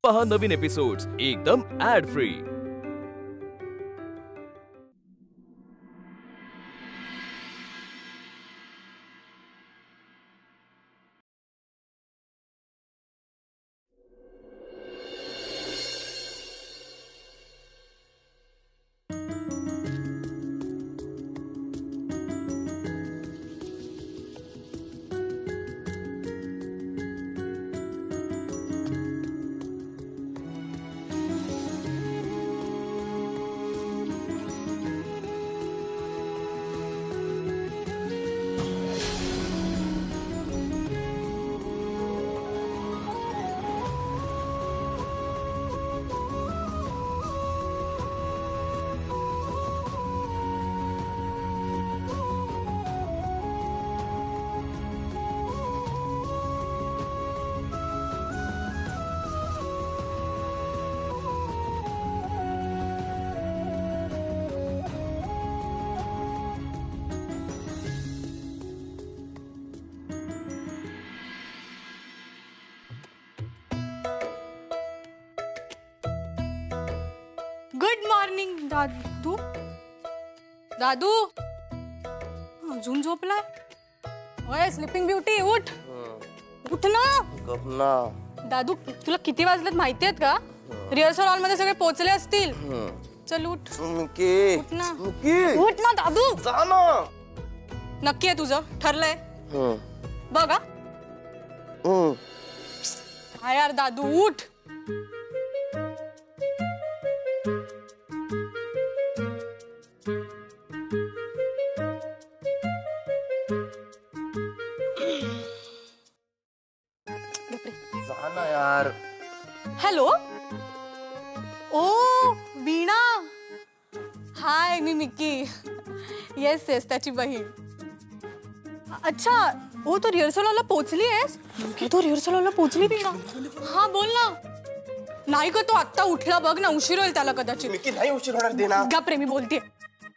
पहा नवीन एपिसोड्स एकदम add free. Good morning दादू। दादू अजून झोपलाय? ओए स्लीपिंग ब्युटी उठ, उठ ना। गपना दादू तुला किती वाजलेत माहिती आहेत का? रिहर्सल हॉल मध्ये सगळे पोहोचले असतील। चल उठ, मिकी उठ ना, मिकी उठ ना दादू। जा ना। नक्की आहे तुझं? ठरलंय? बघा हा यार दादू उठ। जा ना यार। हॅलो, ओ वीणा, हाय मी मिकी। येस येस त्याची बहीण। अच्छा ओ तो रिहर्सल हॉलला पोहोचली आहेस? तो रिहर्सल हॉलला पोहोचली वीणा? हा बोल ना। नाही का तो आत्ता उठला बघ ना, उशीर होईल त्याला कदाचित। मिकी नाही उशीर होणार दे ना। गप रे मी बोलतेय।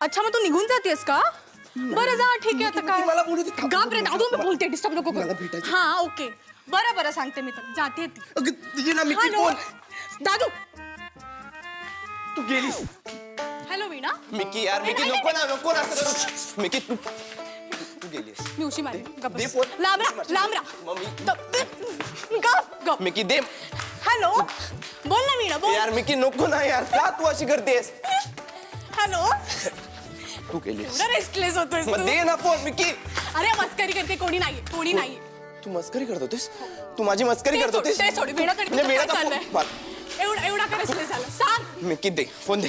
अच्छा मग तू निघून जातेस का? बरं जा ठीक आहे आता काय। मला बोलू दे। गप रे दादू मी बोलते, डिस्टर्ब नको मला करू। भेटायचं. हा ओके बरं बरं सांगते मी तर जाते ती। अगं ये ना मिकी हॅलो बोल। दादू। तू गेलीस। हॅलो वीणा। मिकी यार मिकी नको ना नको ना मिकी तू गेलीस। मी उशी मारली गप दे बस. फोन. लांब राहा लांब राहा. मम्मी गप गप. मिकी दे हॅलो बोल ना वीणा बोल. यार मिकी नको ना यार का तू अशी करतेस? हॅलो तू गेलीस। एवढा रेस्टलेस होतोयस मग तू? दे ना फोन मिकी। अरे मस्करी करते, कोणी नाही कोणी नाही। तू मस्करी करत होतीस? तू माझी मस्करी करत होतीस? ते सोड वीणाकडे म्हणजे काय वीणाचा चाललंय? फोन मार. एवढा का रेस्टलेस झाला? सांग मिकी दे फोन दे।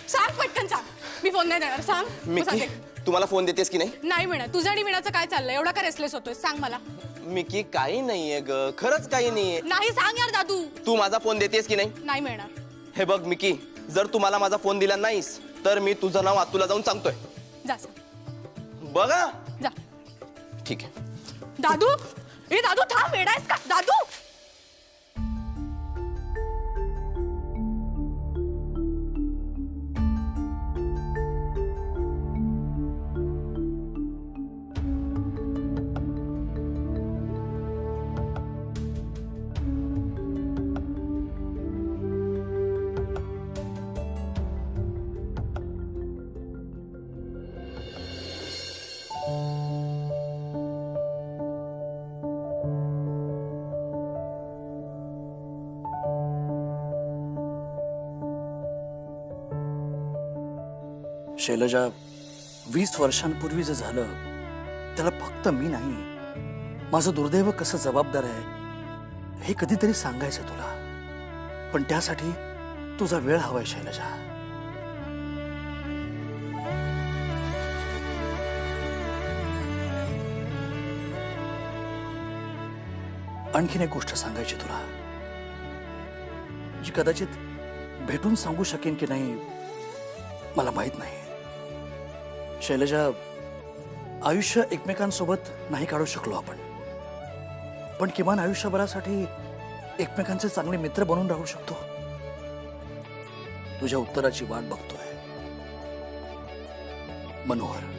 सांग पटकन सांग. मी फोन नाही देणार, सांग. मग मिकी सांगते. तू मला फोन देतेस की नाही? नाही वीणा, तुझं आणि वीणाचं काय चाललंय? एवढा का रेस्टलेस होतोय? सांग मला. मिकी काही नाहीये ग, खरंच काही नाहीये। नाही सांग यार दादू. तू माझा फोन देतेस की नाही? नाही मिळणार. हे बघ मिकी, जर तू मला माझा फोन दिला नाहीस तर मी तुझं नाव आतूला जाऊन सांगतोय। जा सांग. बघा जा. ठीक आहे। दादू ए दादू थांब, वेडा आहेस का दादू? शैलजा, 20 वर्षांपूर्वी जे झालं त्याला फक्त मी नाही, माझं दुर्दैव कसं जबाबदार आहे हे कधीतरी सांगायचं तुला, पण त्यासाठी तुझा वेळ हवाय शैलजा. आणखीन एक गोष्ट सांगायची तुला, जी कदाचित भेटून सांगू शकेन की नाही मला माहित नाही. शैलजा, आयुष्य एकमेकांसोबत नाही काढू शकलो आपण, पण किमान आयुष्यभरासाठी एकमेकांचे चांगले मित्र बनून राहू शकतो. तुझ्या उत्तराची वाट बघतोय. मनोहर.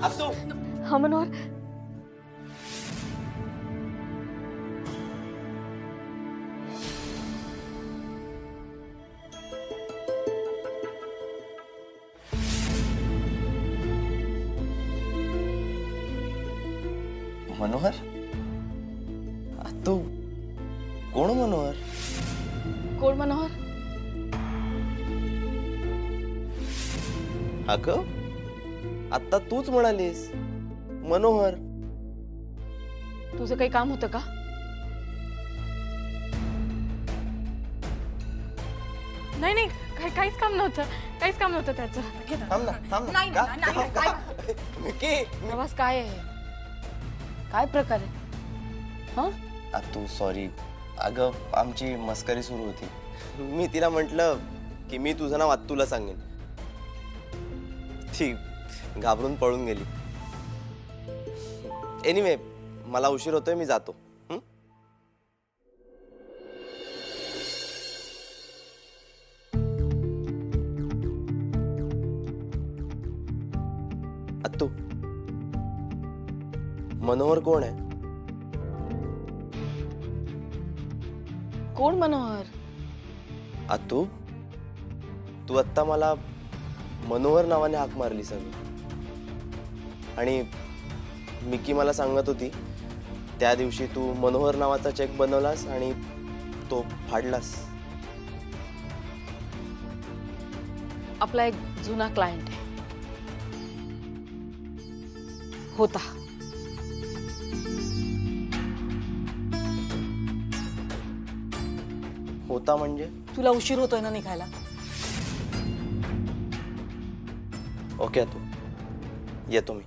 आतू हा मनोहर, मनोहर आतू कोण मनोहर? कोण मनोहर? अगं आता तूच म्हणालीस मनोहर. तुझं काही काम होतं का? नाही नाही, काहीच काम नव्हतं, काहीच काम नव्हतं त्याचं. थांब ना थांब ना. का? मिकी प्रवास काय आहे? काय प्रकार आहे? हा, आतू सॉरी. अगं आमची मस्करी सुरू होती. मी तिला म्हटलं की मी तुझं नाव आत्तूला सांगेन. ती घाबरून पळून गेली. एनिवे मला उशीर होतोय, मी जातो. आत्तू मनोहर कोण आहे? कोण मनोहर? आतू तू आत्ता मला मनोहर नावाने हाक मारली सगळं. आणि मिकी मला सांगत होती त्या दिवशी तू मनोहर नावाचा चेक बनवलास आणि तो फाडलास. आपला एक जुना क्लायंट आहे. होता. होता म्हणजे? तुला उशीर होतोय ना निघायला. ओके तू येतो मी.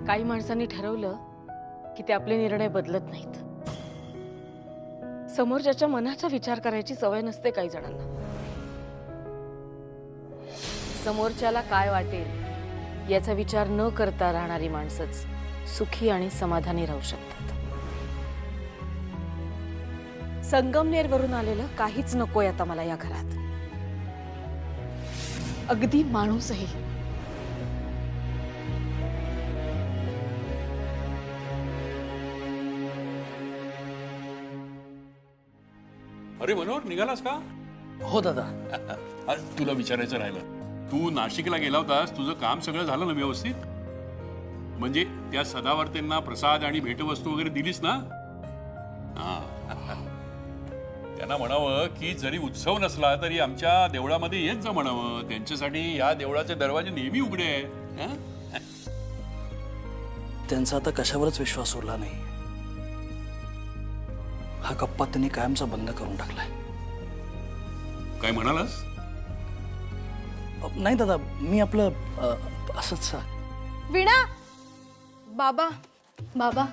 काही माणसांनी ठरवलं की ते आपले निर्णय बदलत नाहीत. समोरच्याच्या मनाचा विचार करायची सवय नसते काही जणांना. समोरच्याला काय वाटेल याचा विचार न करता राहणारी माणसंच सुखी आणि समाधानी राहू शकतात. संगमनेरवरून आलेलं काहीच नकोय आता मला या घरात. अगदी माणूसही. अरे मनोहर, निघालास का? हो दादा. आज तुला विचारायचं राहिलं, तू नाशिकला गेला होतास, तुझं काम सगळं झालं ना व्यवस्थित? म्हणजे त्या सदावर्तेंना प्रसाद आणि भेटवस्तू वगैरे दिलीस ना? हा. त्यांना म्हणावं की जरी उत्सव नसला तरी आमच्या देवळामध्ये येत जा म्हणावं. त्यांच्यासाठी या देवळाचे दरवाजे नेहमी उघडे आहे. त्यांचा आता कशावरच विश्वास उरला नाही. हा गप्पा त्यांनी कायमचा बंद करून टाकलाय. काय म्हणालास? नाही दादा, मी आपलं असंच. वीणा, बाबा बाबा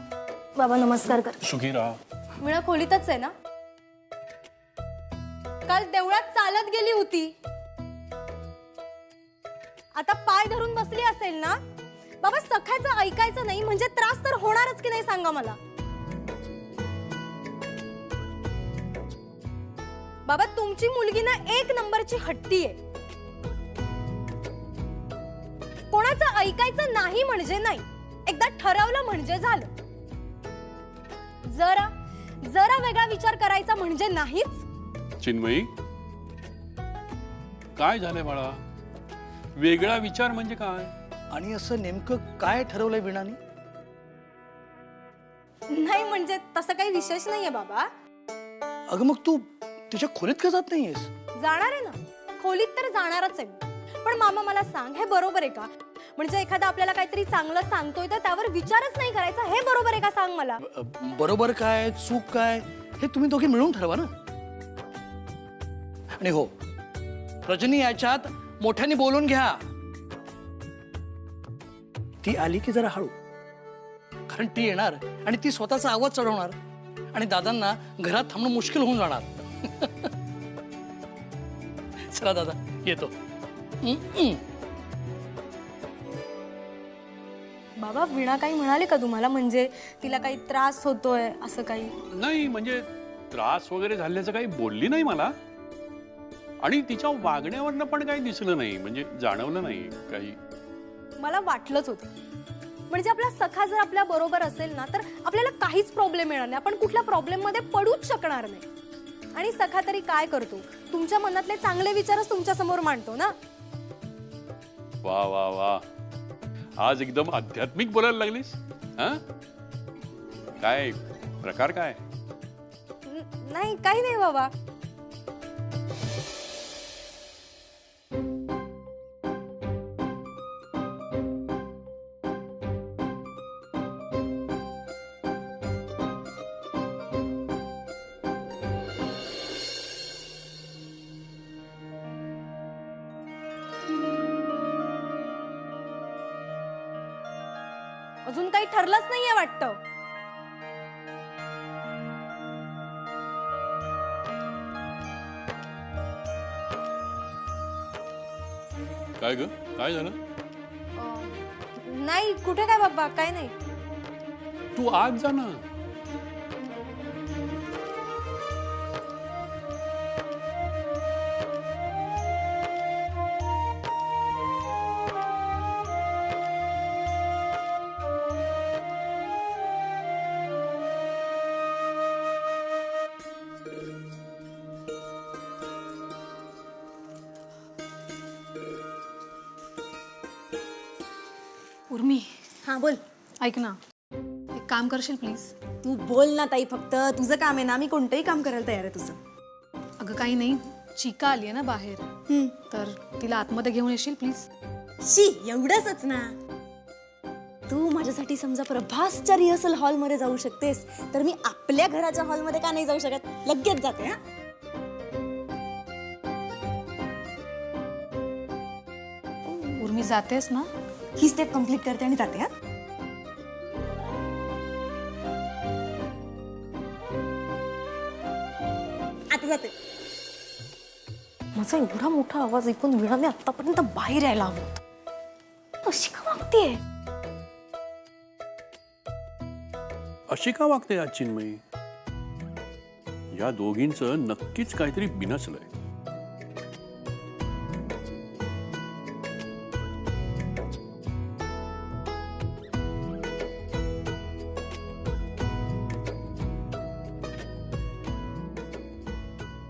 बाबा नमस्कार कर. सुखी राहा. वीणा खोलीतच आहे ना? काल देवळात चालत गेली होती. आता पाय धरून बसली असेल ना? बाबा सखायचं ऐकायचं नाही म्हणजे त्रास तर होणारच की नाही सांगा मला. बाबा तुमची मुलगी ना एक नंबरची हट्टी आहे. कोणाचं ऐकायचं नाही म्हणजे नाही. एकदा ठरवलं म्हणजे झालं. जरा जरा वेगळा विचार करायचा म्हणजे नाहीच. चिन्मयी, काय झालंय बाळा? वेगळा विचार म्हणजे काय? आणि असं नेमकं काय ठरवलंय वीणानी? नाही म्हणजे तसं काही विशेष नाहीये बाबा. अगं मग तू तिच्या खोलीत का जात नाहीयेस? जाणार आहे ना, खोलीत तर जाणारच आहे. पण मामा मला सांग, हे बरोबर आहे का? म्हणजे एखादा आपल्याला काहीतरी चांगलं सांगतोय तर त्यावर विचारच नाही करायचा, हे बरोबर आहे का सांग मला. बरोबर काय चूक काय हे तुम्ही दोघे मिळून ठरवा ना. आणि हो, रजनी याच्यात मोठ्याने बोलून घ्या. ती आली की जरा हळू, कारण ती येणार आणि ती स्वतःचा आवाज चढवणार आणि दादांना घरात थांबणं मुश्किल होऊन जाणार. चला दादा येतो. बाबा वीणा काही म्हणाले का तुम्हाला, म्हणजे तिला काही त्रास होतोय असं काही? नाही म्हणजे त्रास वगैरे झाल्याचं काही बोलली नाही मला, आणि तिच्या वागण्यावरनं पण काही दिसलं नाही, म्हणजे जाणवलं नाही काही. मला वाटलंच होतं. म्हणजे आपला सखा जर आपल्या बरोबर असेल ना तर आपल्याला काहीच प्रॉब्लेम येणार नाही, आपण कुठल्या प्रॉब्लेम मध्ये पडूच शकणार नाही. आणि सखा तरी काय करतो, तुमच्या मनातले चांगले विचारच तुमच्या समोर मांडतो ना. वा वा वा, आज एकदम आध्यात्मिक बोलायला लागलीस. हा, काय प्रकार काय? नाही काही नाही बाबा. अजून काही ठरलंच नाहीये वाटतं. काय ग, काय झालं? नाही कुठे काय बाबा, काय नाही. तू आज जा ना. उर्मी, हा बोल. ऐक ना, एक काम करशील प्लीज? तू बोल ना ताई, फक्त तुझं काम आहे ना, मी कोणतंही काम करायला तयार आहे तुझं. अगं काही नाही, चिका आली आहे ना बाहेर, तर तिला आतमध्ये घेऊन येशील प्लीज? शी एवढंच ना. तू माझ्यासाठी समजा प्रभासच्या रिहर्सल हॉलमध्ये जाऊ शकतेस, तर मी आपल्या घराच्या हॉलमध्ये का नाही जाऊ शकत? लगेच जाते. हा उर्मी जातेस ना? ही स्टेप कम्प्लीट करते आणि जाते. हा आता जाते. माझा एवढा मोठा आवाज ऐकून वीणाने आतापर्यंत बाहेर यायला हवं होतं. अशी का वागतेय? अशी का वागते आज चिन्मयी? या दोघींचं नक्कीच काहीतरी बिनसलंय.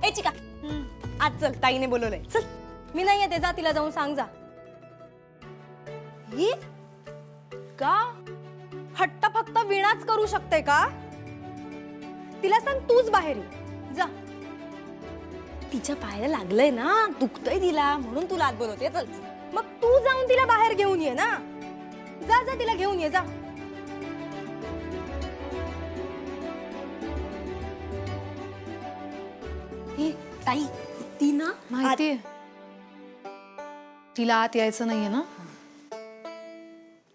ए चिका, आज चल, ताईने बोलवलंय. चल. मी नाही येते, जा तिला जाऊन सांग. जा. ही का हट्ट फक्त वीणाच करू शकते का? तिला सांग तूच बाहेर ये. जा. तिच्या पायाला लागलंय ना, दुखतंय तिला, म्हणून तुला आत बोलवते. चल. मग तू जाऊन तिला बाहेर घेऊन ये ना. जा जा, तिला घेऊन ये. जा. ताई ती ना माहितीये तिला आत यायचं नाहीये ना,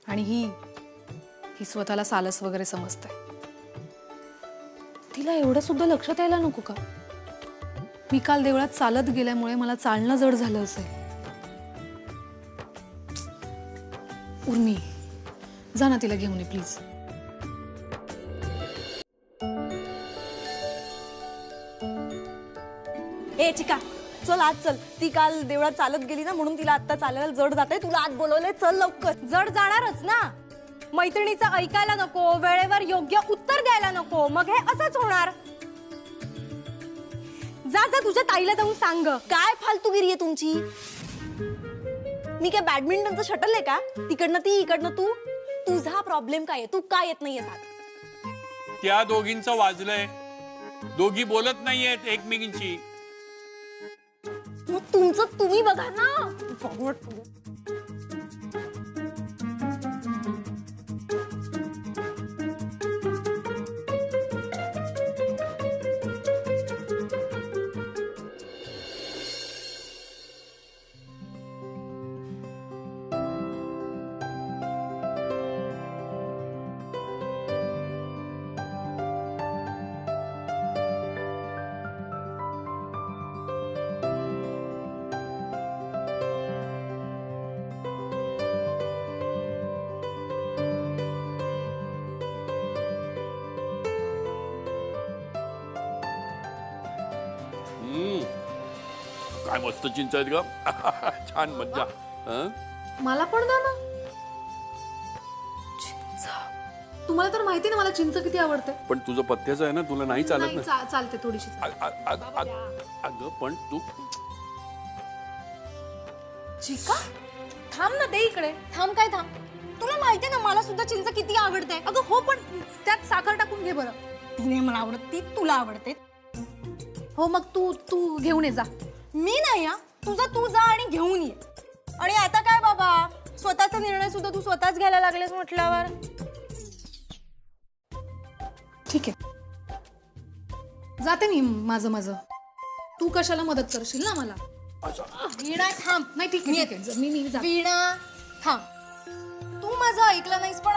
आणि ही स्वतःला सालस वगैरे समजते. तिला एवढं सुद्धा लक्षात यायला नको का? मी काल देवळात चालत गेल्यामुळे मला चालणं जड झालं असेल. उर्मी, जा ना तिला घेऊन ये प्लीज. ए चिका, चल आज चल. ती काल देवळात चालत गेली ना, म्हणून तिला आता चालायला जड जाते. तुला आत बोलवलंय, चल लवकर. जड जाणारच ना. मैत्रिणीचं ऐकायला नको, वेळेवर योग्य उत्तर द्यायला नको, मग हे असंच होणार. जा जा, तुझ्या ताईला जाऊन सांग. काय फालतूगिरी आहे तुमची? मी काय बॅडमिंटनचं शटल आहे का? तिकडनं ती, इकडनं तू. तुझा प्रॉब्लेम काय आहे? तू काय येत नाहीये? त्या दोघींचं वाजलंय. दोघी बोलत नाहीयेत एकमेकींची. मग तुमचं तुम्ही बघा ना. काय मस्त चिंच आहेत का. छान मज्जा. हं? मला पण द्या ना चिंच. तुम्हाला तर माहिती ना मला चिंच किती आवडते. पण तुझं पथ्याचं आहे ना, तुला नाही चालत नाही, ना. चालते थोडीशी अगं पण तू चिका थांब ना, दे इकडे. थांब काय थांब. तुला माहितीये ना मला सुद्धा चिंच किती आवडते. अगं हो, पण त्यात साखर टाकून घे बरं. तिने मला आवडत, ती तुला आवडते. हो मग तू घेऊन ये जा. मी नाही हा, तुझा तू जा आणि घेऊन ये. आणि आता काय बाबा, स्वतःचा निर्णय सुद्धा तू स्वतःच घ्यायला लागलेस म्हटल्यावर. ठीक आहे, जाते मी माझं. तू कशाला मदत करशील ना मला. वीणा थांब. नाही ठीक आहे, मी जाते. वीणा थांब. तू माझं ऐकलं नाहीस, पण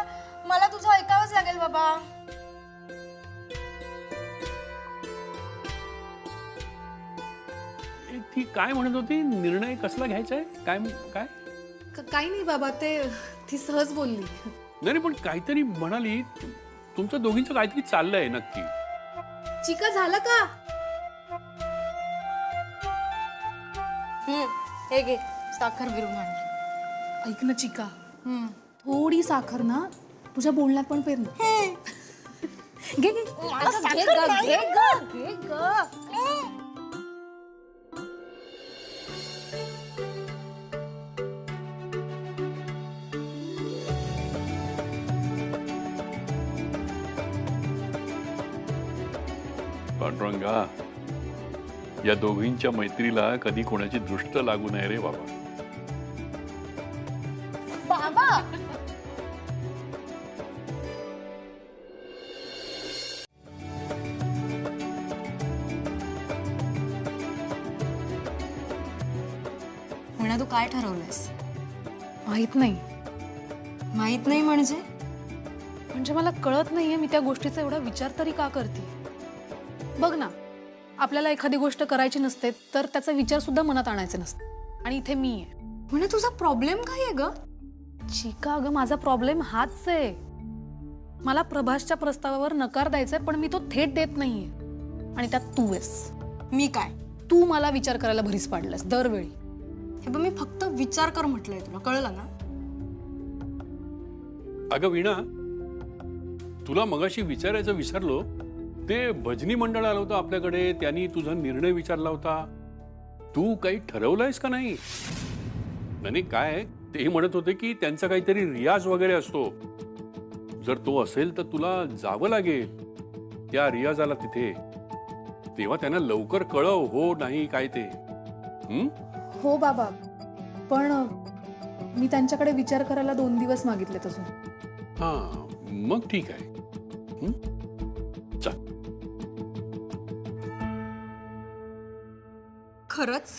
मला तुझं ऐकावंच लागेल बाबा. ती काय म्हणत होती, निर्णय कसला घ्यायचा आहे. काय काय काही नाही बाबा, ती सहज बोलली. नाही पण काहीतरी म्हणाली. तुमच्या दोघींचं काहीतरी चाललंय नक्की. चिका झालं का. हे घे साखर विरून आणली. ऐक ना चिका, थोडी साखर ना तुझ्या बोलण्यात पण पेर ना. घे घे. घे ग. पांडुरंगा, या दोघींच्या मैत्रीला कधी कोणाची दृष्ट लागू नये रे बाबा. बाबा म्हणा, तू काय ठरवलंयस. माहित नाही. माहित नाही म्हणजे मला कळत नाहीये मी त्या गोष्टीचा एवढा विचार तरी का करते. बघ ना, आपल्याला एखादी गोष्ट करायची नसते तर त्याचा विचार सुद्धा मनात आणायचे नसते. आणि इथे मी आहे. म्हणजे तुझा प्रॉब्लेम काय आहे ग. चिका अगं, माझा प्रॉब्लेम हाच आहे. मला प्रभासच्या प्रस्तावावर नकार द्यायचाय, पण मी तो थेट देत नाहीये. आणि त्यात तू आहेस. मी काय, तू मला विचार करायला भरीस पाडलास दरवेळी. हे बघ, मी फक्त विचार कर म्हटलंय, तुला कळलं ना. अगं वीणा, तुला मगाशी विचारायचं विसरलो. ते भजनी मंडळ आलं होतं आपल्याकडे, त्यांनी तुझा निर्णय विचारला होता. तू काही ठरवलंयस का नाही. नाही काय, ते म्हणत होते की त्यांचा काहीतरी रियाज वगैरे असतो. जर तो असेल तर तुला जावं लागेल त्या रियाजाला तिथे. तेव्हा त्यांना लवकर कळव हो नाही काय ते. हो बाबा, पण मी त्यांच्याकडे विचार करायला 2 दिवस मागितलेत अजून. हा मग ठीक आहे. खरंच